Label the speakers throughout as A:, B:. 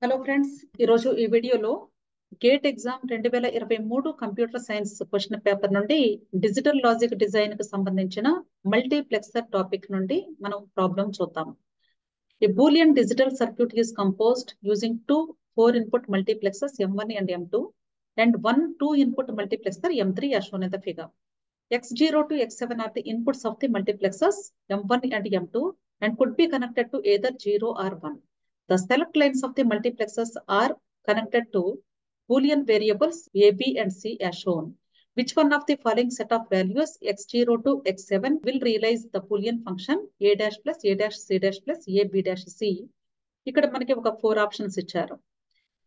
A: Hello friends, ఈరోజు ఈ వీడియోలో gate exam 2023 computer science question paper నుండి డిజిటల్ లాజిక్ డిజైన్ కు సంబంధించిన మల్టీప్లెక్సర్ టాపిక్ నుండి మనం ప్రాబ్లం చూద్దాం. A Boolean digital circuit is composed using two 4-input multiplexers M1 and M2 and one 2-input multiplexer M3 as shown in the figure. X0 to X7 are the inputs of the multiplexers M1 and M2 and could be connected to either 0 or 1. The select lines of the multiplexers are connected to Boolean variables A, B, and C as shown. Which one of the following set of values X0 to X7 will realize the Boolean function A dash plus A dash C dash plus A B dash C? ఇక్కడ మనకి ఒక 4 options ఇచ్చారు.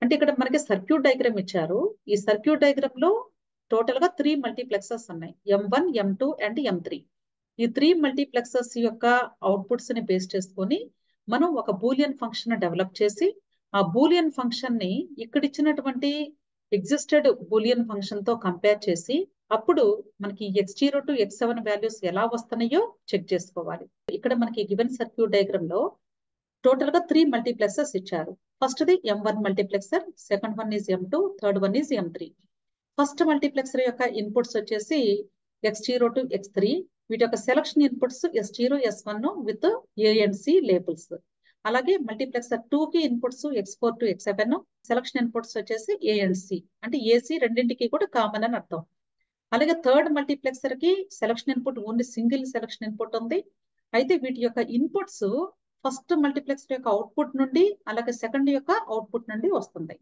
A: అంటే ఇక్కడ మనకి circuit diagram ఇచ్చారు. ఈ circuit diagram లో టోటల్ గా 3 మల్టీప్లెక్సర్స్ ఉన్నాయి, M1, M2 అండ్ M3. ఈ 3 మల్టీప్లెక్సర్స్ యొక్క అవుట్పుట్స్ ని బేస్ చేసుకొని మనం ఒక బూలియన్ ఫంక్షన్ డెవలప్ చేసి ఆ బూలియన్ ఫంక్షన్ ని ఇక్కడ ఇచ్చినటువంటి ఎగ్జిస్టెడ్ బూలియన్ ఫంక్షన్ తో కంపేర్ చేసి అప్పుడు మనకి X0 టు X7 వాల్యూస్ ఎలా వస్తున్నాయో చెక్ చేసుకోవాలి. ఇక్కడ మనకి గివెన్ సర్క్యూట్ డయాగ్రామ్ లో టోటల్ గా 3 మల్టీప్లెక్సర్స్ ఇచ్చారు. First the M1 multiplexer, second one is M2, third one is M3. First multiplexer యొక్క ఇన్పుట్స్ వచ్చేసి X0 టు X3. వీటి యొక్క selection inputs S0, S1 with A and C labels. అలాగే multiplexer 2 కి inputs X4 to X7, selection inputs వచ్చేసి A and C, అంటే AC రెండింటికి కూడా కామన్ అని అర్థం. అలాగే థర్డ్ మల్టీప్లెక్సర్ కి selection input only single selection input ఉంది. అయితే వీటి యొక్క ఇన్పుట్స్ ఫస్ట్ మల్టీప్లెక్సర్ యొక్క అవుట్పుట్ నుండి అలాగే సెకండ్ యొక్క అవుట్పుట్ నుండి వస్తుంది.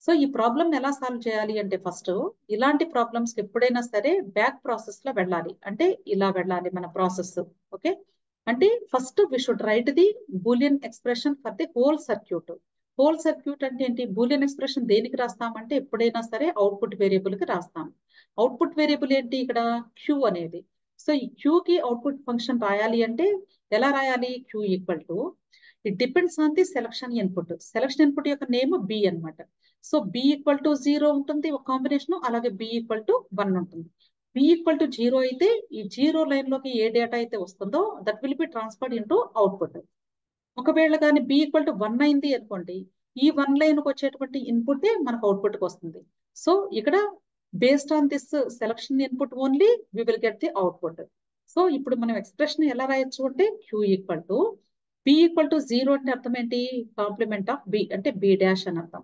A: సో ఈ ప్రాబ్లం ఎలా సాల్వ్ చేయాలి అంటే ఫస్ట్ ఇలాంటి ప్రాబ్లమ్స్ ఎప్పుడైనా సరే బ్యాక్ ప్రాసెస్ లో వెళ్ళాలి, అంటే ఇలా వెళ్ళాలి మన ప్రాసెస్. ఓకే, అంటే first we should write the boolean expression for the whole circuit. Whole circuit అంటే ఏంటి? బూలియన్ ఎక్స్ప్రెషన్ దేనికి రాస్తామంటే ఎప్పుడైనా సరే అవుట్పుట్ వేరియబుల్ కి రాస్తాం. అవుట్పుట్ వేరియబుల్ ఏంటి ఇక్కడ? క్యూ అనేది. సో ఈ క్యూ కి అవుట్పుట్ ఫంక్షన్ రాయాలి అంటే ఎలా రాయాలి? Q equal to, it depends on the selection input. Selection input యొక్క నేమ్ బి అన్నమాట. సో బి ఈక్వల్ టు 0 ఉంటుంది ఒక కాంబినేషన్, అలాగే బి ఈక్వల్ టు 1 ఉంటుంది. బి ఈక్వల్ టు 0 అయితే ఈ 0 లైన్ లోకి ఏ డేటా అయితే వస్తుందో that will be transferred into output. ఒకవేళ కానీ బి ఈక్వల్ టు 1 అయింది అనుకోండి, ఈ 1 లైన్ కి వచ్చేటువంటి ఇన్పుట్ మనకు అవుట్పుట్ కి వస్తుంది. సో ఇక్కడ based on this selection input only we will get the output. So ఇప్పుడు మనం ఎక్స్ప్రెషన్ ఎలా రాయొచ్చు అంటే Q equal to B equal to 0 అంటే అర్థం ఏంటి? కాంప్లిమెంట్ ఆఫ్ బి అంటే బి డాష్ అని అర్థం.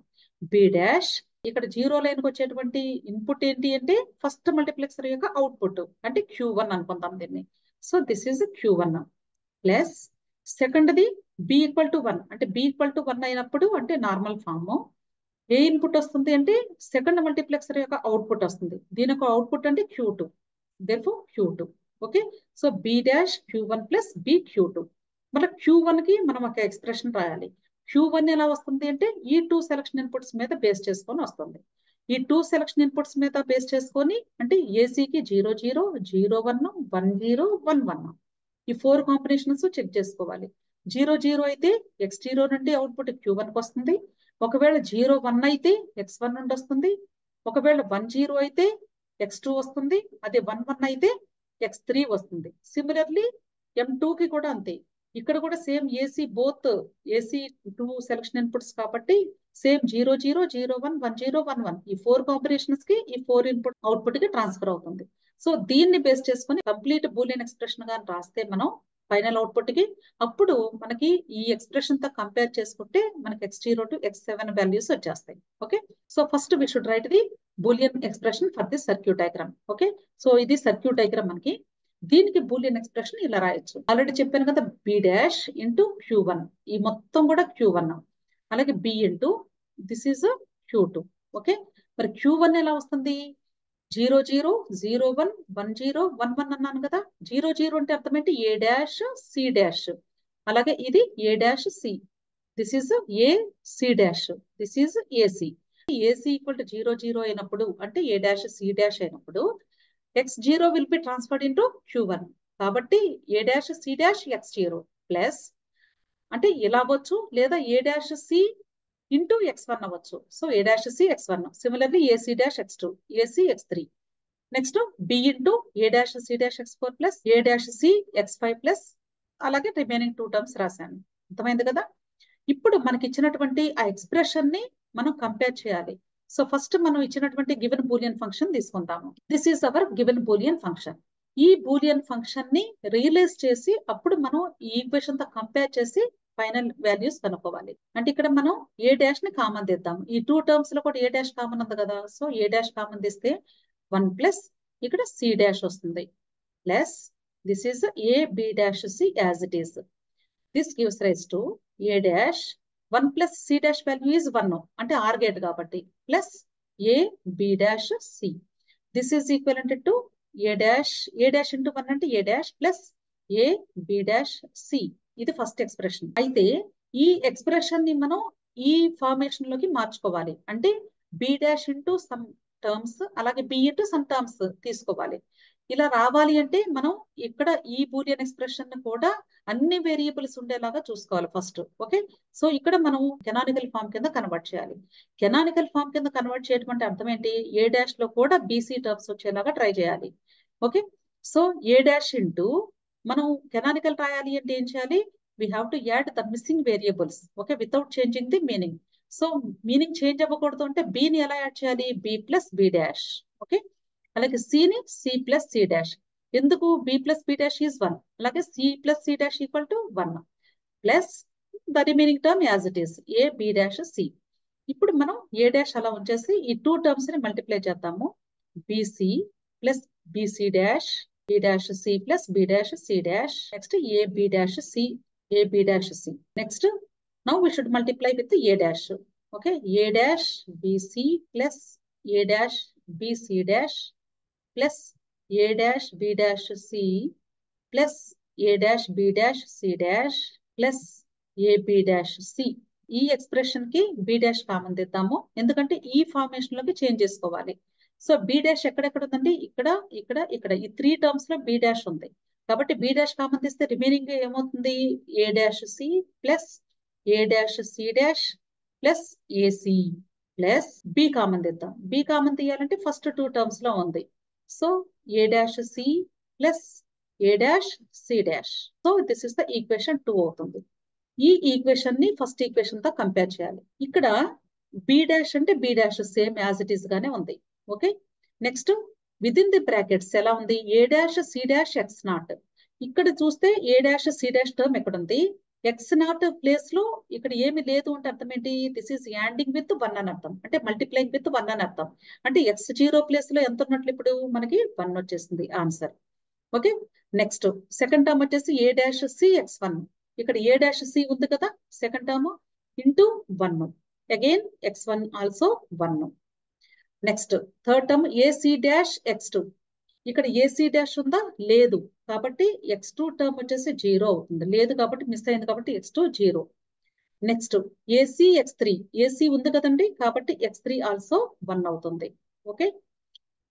A: బి డాష్ ఇక్కడ 0 లైన్ కి వచ్చేటువంటి ఇన్పుట్ ఏంటి అంటే ఫస్ట్ మల్టీప్లెక్సర్ యొక్క అవుట్పుట్, అంటే Q1 అనుకుందాం దీన్ని. So this is Q1 plus second the B equal to 1, అంటే బి ఈక్వల్ టు 1 అయినప్పుడు అంటే నార్మల్ ఫామ్ ఏ ఇన్పుట్ వస్తుంది అంటే సెకండ్ మల్టీప్లెక్సర్ యొక్క అవుట్పుట్ వస్తుంది. దీని యొక్క అవుట్పుట్ అంటే Q2, therefore Q2. Okay, so B dash Q1 plus B Q2. మళ్ళీ Q1 కి మనం ఒక ఎక్స్ప్రెషన్ రాయాలి. Q1 ఎలా వస్తుంది అంటే ఈ 2 సెలక్షన్ ఇన్పుట్స్ మీద బేస్ చేసుకొని వస్తుంది. ఈ 2 సెలక్షన్ ఇన్పుట్స్ మీద బేస్ చేసుకొని అంటే ఏసీకి 0 0 0 1 1 0 1 1 ఈ 4 కాంబినేషన్స్ చెక్ చేసుకోవాలి. 0 0 అయితే X0 నుండి అవుట్పుట్ Q1 కి వస్తుంది. ఒకవేళ 0 1 అయితే X1 నుండి వస్తుంది. ఒకవేళ 1 0 అయితే X2 వస్తుంది. అదే 1 1 అయితే X3 వస్తుంది. సిమిలర్లీ M2 కి కూడా అంతే. ఇక్కడ కూడా same AC both AC 2 selection inputs కాబట్టి సేమ్ 0 0 0 1 1 0 1 1 ఈ 4 కాంబినేషన్స్ కి ఈ 4 ఇన్పుట్ అవుట్పుట్ కి ట్రాన్స్ఫర్ అవుతుంది. సో దీన్ని బేస్ చేసుకుని కంప్లీట్ బూలియన్ ఎక్స్ప్రెషన్ గా రాస్తే మనం ఫైనల్ అవుట్పుట్ కి అప్పుడు మనకి ఈ ఎక్స్ప్రెషన్ తో కంపేర్ చేసుకుంటే మనకి X0 టు X7 వాల్యూస్ వచ్చేస్తాయి. Okay, so first we should write the boolean expression for the circuit diagram. Okay, so ఇది సర్క్యూట్ డయాగ్రామ్ మనకి. దీనికి బూలియన్ ఎక్స్ప్రెషన్ ఇలా రాయొచ్చు. ఆల్రెడీ చెప్పాను కదా, బి డాష్ ఇంటూ Q1, ఈ మొత్తం కూడా Q1. అలాగే B into this is Q2. Okay, మరి Q1 ఎలా వస్తుంది? 0 0 0 1 1 0 1 1 అన్నాను కదా. 0 0 అంటే అర్థం ఏంటి? ఏ డాష్ సి డాష్. అలాగే ఇది a dash c, this is a c dash, this is ac. Ac equal to 0 0 అయినప్పుడు అంటే ఏ డాష్ సి డాష్ అయినప్పుడు X0 will be transferred into Q1. కాబట్టి a dash C dash X0 plus అంటే ఇలా అవ్వచ్చు, లేదా ఏ డాష్ సి ఇంటూ X1 అవ్వచ్చు. So ఏ dash C X1, similarly AC dash X2, AC X3. Next B into ఏ dash C dash X4 plus ఏ dash C X5 plus అలాగే remaining 2 terms రాశాను. అర్థమైంది కదా. ఇప్పుడు మనకి ఇచ్చినటువంటి ఆ ఎక్స్ప్రెషన్ ని మనం కంపేర్ చేయాలి. సో ఫస్ట్ మనం ఇచ్చినటువంటి గివెన్ బూలియన్ ఫంక్షన్ తీసుకుంటాము. This is our given Boolean function. ఈ బూలియన్ ఫంక్షన్ ని రియలైజ్ చేసి అప్పుడు మనం ఈ ఈక్వేషన్ తో కంపేర్ చేసి ఫైనల్ వాల్యూస్ కనుక్కోవాలి. అంటే ఇక్కడ మనం ఏ డాష్ ని కామన్ తీద్దాం. ఈ 2 టర్మ్స్ లో కూడా ఏ డాష్ కామన్ ఉంది కదా, సో ఏ డాష్ కామన్ తీస్తే 1 ప్లస్ ఇక్కడ సి డాష్ వస్తుంది plus this is A B dash c as it is. This gives rise to a dash 1 plus C dash value is 1 అంటే ఆర్ గేట్ కాబట్టి plus A B dash c. This is equal to a dash into 1 అంటే a dash plus A B dash c. ఇది first expression. అయితే ఈ expression ని మనం ఈ formation లోకి మార్చుకోవాలి. అంటే B dash into some terms అలాగే బి ఇంటూ సమ్ టర్మ్స్ తీసుకోవాలి. ఇలా రావాలి అంటే మనం ఇక్కడ ఈ బూలియన్ ఎక్స్ప్రెషన్ కూడా అన్ని వేరియబుల్స్ ఉండేలాగా చూసుకోవాలి ఫస్ట్. ఓకే, సో ఇక్కడ మనం కెనానికల్ ఫామ్ కింద కన్వర్ట్ చేయాలి. కెనానికల్ ఫామ్ కింద కన్వర్ట్ చేయడం అంటే అర్థం ఏంటి, ఏ డాష్ లో కూడా బీసీ టర్మ్స్ వచ్చేలాగా ట్రై చేయాలి. ఓకే, సో ఏ డాష్ ఇంటూ మనం కెనానికల్ రాయాలి అంటే ఏం చేయాలి, we have to add the missing variables. Okay, without changing the meaning. So meaning change అవ్వకూడదు అంటే బిని ఎలా యాడ్ చేయాలి, B plus B dash. Okay, అలాగే సిని సి ప్లస్ సి డాష్. ఎందుకు B plus B dash is 1, అలాగే C plus C dash equal to 1 plus the remaining term as it is A B dash C. ఇప్పుడు మనం ఏ dash అలా ఉంచేసి ఈ 2 terms ని మల్టిప్లై చేద్దాము. BC plus BC dash B dash C plus B dash C dash. Next A B dash C A B dash C. Next now we should multiply with A dash. Okay, A dash BC plus A dash BC dash plus A dash B dash C plus A dash B dash C dash plus A B dash C. ఈ expression కి B dash common తెద్దాము, ఎందుకంటే ఈ formation లోకి change చేసుకోవాలి. So B dash ఎక్కడెక్కడ ఉందండి, ఇక్కడ ఇక్కడ ఇక్కడ ఈ 3 టర్మ్స్ లో బి డాష్ ఉంది కాబట్టి బి డాష్ కామన్ తీస్తే రిమైనింగ్ ఏమవుతుంది, a dash C plus A dash C dash plus ac plus b common తెద్దాం. బి కామన్ తీయాలంటే ఫస్ట్ 2 టర్మ్స్ లో ఉంది. So A dash C plus A dash C dash. So this is the equation 2 అవుతుంది. ఈ equation ని first equation తో compare చేయాలి. ఇక్కడ బి డాష్ అంటే B dash same as it is గానే ఉంది. Okay, next within the brackets ఎలా ఉంది, a dash C dash x naught. ఇక్కడ చూస్తే a dash C dash term ఎక్కడ ఉంది, ఎక్స్ నాట్ ప్లేస్ లో ఇక్కడ ఏమి లేదు అంటే అర్థం ఏంటి, దిస్ ఈస్ యాండింగ్ విత్ 1 అని అర్థం, అంటే మల్టిప్లైంగ్ విత్ 1 అని అర్థం. అంటే ఎక్స్ 0 ప్లేస్ లో ఎంత ఉన్నట్లు ఇప్పుడు మనకి 1 వచ్చేసింది answer. Okay, next second term వచ్చేసి ఏ డాష్ సి ఎక్స్ 1. ఇక్కడ ఏ డాష్ సి ఉంది కదా second term into 1 again x1 also 1. Next third term AC dash x2. ఇక్కడ ఏసీ డాష్ ఉందా, లేదు కాబట్టి x2 టర్మ్ వచ్చేసి 0 అవుతుంది, లేదు కాబట్టి మిస్ అయింది కాబట్టి x2 0. Next AC x3, AC ఉంది కదండి కాబట్టి x3 ఆల్సో 1 అవుతుంది. ఓకే,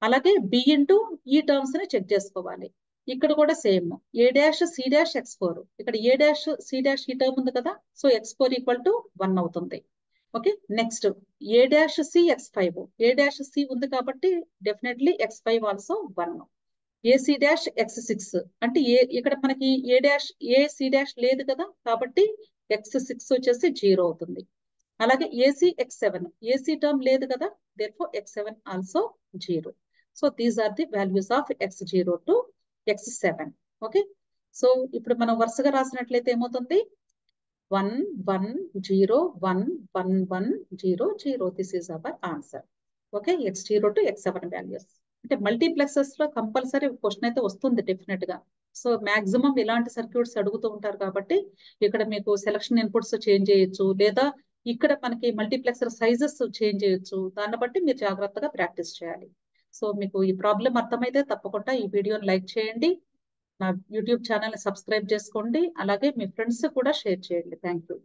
A: అలాగే బి ఇంటూ ఈ టర్మ్స్ ని చెక్ చేసుకోవాలి. ఇక్కడ కూడా సేమ్ ఏ డాష్ సి డాష్ x4. ఇక్కడ ఏ డాష్ సి డాష్ ఈ టర్మ్ ఉంది కదా, సో x4 ఈక్వల్ టు 1 అవుతుంది. ఓకే, నెక్స్ట్ ఏ డాష్ సి x5. ఏ డాష్ సి ఉంది కాబట్టి definitely x5 also 1. AC dash x6 అంటే ఇక్కడ మనకి ఏ డాష్ ఏ సి డాష్ లేదు కదా కాబట్టి x6 వచ్చేసి 0 అవుతుంది. అలాగే ఏసీ x7, ఏసీ టర్మ్ లేదు కదా, therefore x7 also 0. So these are the values of x0 to x7. Okay, so ఇప్పుడు మనం వరుసగా రాసినట్లయితే ఏమవుతుంది, 1 1 0 1 1 1 0 0. This is our answer. Okay, x0 to x7 values. అంటే మల్టీప్లెక్సెస్ లో కంపల్సరీ క్వశ్చన్ అయితే వస్తుంది డెఫినెట్ గా. సో మాక్సిమం ఇలాంటి సర్క్యూట్స్ అడుగుతూ ఉంటారు కాబట్టి ఇక్కడ మీకు సెలక్షన్ ఇన్పుట్స్ చేంజ్ చేయొచ్చు, లేదా ఇక్కడ మనకి మల్టీప్లెక్సర్ సైజెస్ చేంజ్ చేయొచ్చు. దాన్ని బట్టి మీరు జాగ్రత్తగా ప్రాక్టీస్ చేయాలి. సో మీకు ఈ ప్రాబ్లం అర్థమైతే తప్పకుండా ఈ వీడియోని లైక్ చేయండి, నా యూట్యూబ్ ఛానల్ని సబ్స్క్రైబ్ చేసుకోండి, అలాగే మీ ఫ్రెండ్స్ కూడా షేర్ చేయండి. Thank you.